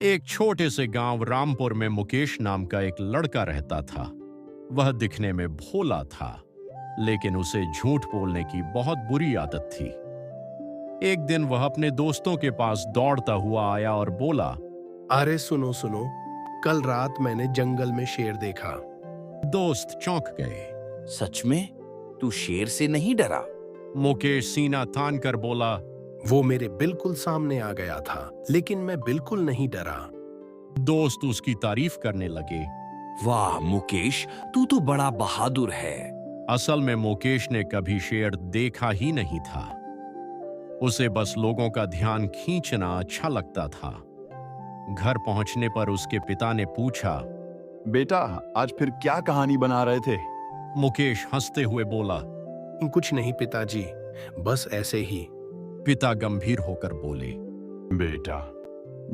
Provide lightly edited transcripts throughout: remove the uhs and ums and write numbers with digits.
एक छोटे से गांव रामपुर में मुकेश नाम का एक लड़का रहता था। वह दिखने में भोला था, लेकिन उसे झूठ बोलने की बहुत बुरी आदत थी। एक दिन वह अपने दोस्तों के पास दौड़ता हुआ आया और बोला, अरे सुनो सुनो, कल रात मैंने जंगल में शेर देखा। दोस्त चौंक गए। सच में? तू शेर से नहीं डरा? मुकेश सीना तान कर बोला, वो मेरे बिल्कुल सामने आ गया था, लेकिन मैं बिल्कुल नहीं डरा। दोस्त उसकी तारीफ करने लगे। वाह मुकेश, तू तो बड़ा बहादुर है। असल में मुकेश ने कभी शेर देखा ही नहीं था। उसे बस लोगों का ध्यान खींचना अच्छा लगता था। घर पहुंचने पर उसके पिता ने पूछा, बेटा, आज फिर क्या कहानी बना रहे थे? मुकेश हंसते हुए बोला, कुछ नहीं पिताजी, बस ऐसे ही। पिता गंभीर होकर बोले। बेटा,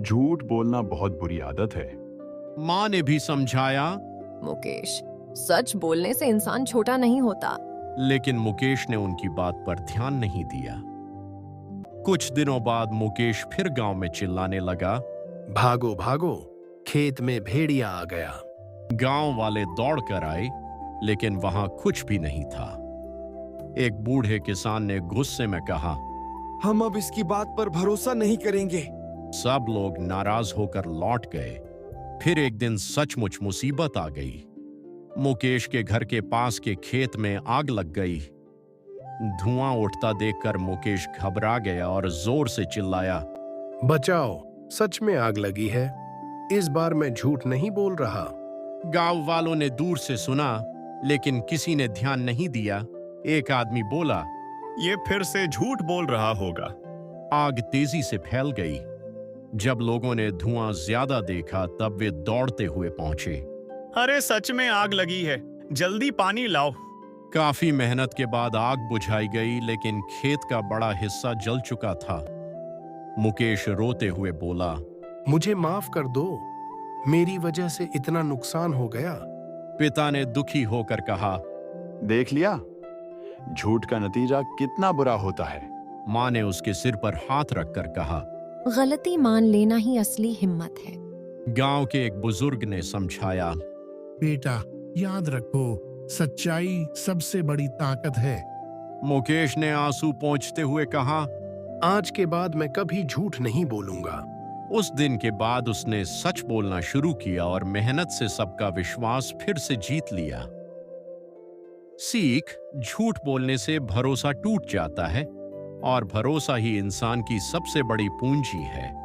झूठ बोलना बहुत बुरी आदत है। मां ने भी समझाया, मुकेश, सच बोलने से इंसान छोटा नहीं होता। लेकिन मुकेश ने उनकी बात पर ध्यान नहीं दिया। कुछ दिनों बाद मुकेश फिर गांव में चिल्लाने लगा, भागो भागो, खेत में भेड़िया आ गया। गांव वाले दौड़कर आए, लेकिन वहां कुछ भी नहीं था। एक बूढ़े किसान ने गुस्से में कहा, हम अब इसकी बात पर भरोसा नहीं करेंगे। सब लोग नाराज होकर लौट गए। फिर एक दिन सचमुच मुसीबत आ गई। मुकेश के घर के पास के खेत में आग लग गई। धुआं उठता देखकर मुकेश घबरा गया और जोर से चिल्लाया, बचाओ, सच में आग लगी है। इस बार मैं झूठ नहीं बोल रहा। गांव वालों ने दूर से सुना, लेकिन किसी ने ध्यान नहीं दिया। एक आदमी बोला, ये फिर से झूठ बोल रहा होगा। आग तेजी से फैल गई। जब लोगों ने धुआं ज्यादा देखा, तब वे दौड़ते हुए पहुंचे। अरे सच में आग लगी है, जल्दी पानी लाओ। काफी मेहनत के बाद आग बुझाई गई, लेकिन खेत का बड़ा हिस्सा जल चुका था। मुकेश रोते हुए बोला, मुझे माफ कर दो, मेरी वजह से इतना नुकसान हो गया। पिता ने दुखी होकर कहा, देख लिया, झूठ का नतीजा कितना बुरा होता है। मां ने उसके सिर पर हाथ रखकर कहा, गलती मान लेना ही असली हिम्मत है। गांव के एक बुजुर्ग ने समझाया, बेटा, याद रखो, सच्चाई सबसे बड़ी ताकत है। मुकेश ने आंसू पोंछते हुए कहा, आज के बाद मैं कभी झूठ नहीं बोलूंगा। उस दिन के बाद उसने सच बोलना शुरू किया और मेहनत से सबका विश्वास फिर से जीत लिया। सीख, झूठ बोलने से भरोसा टूट जाता है और भरोसा ही इंसान की सबसे बड़ी पूंजी है।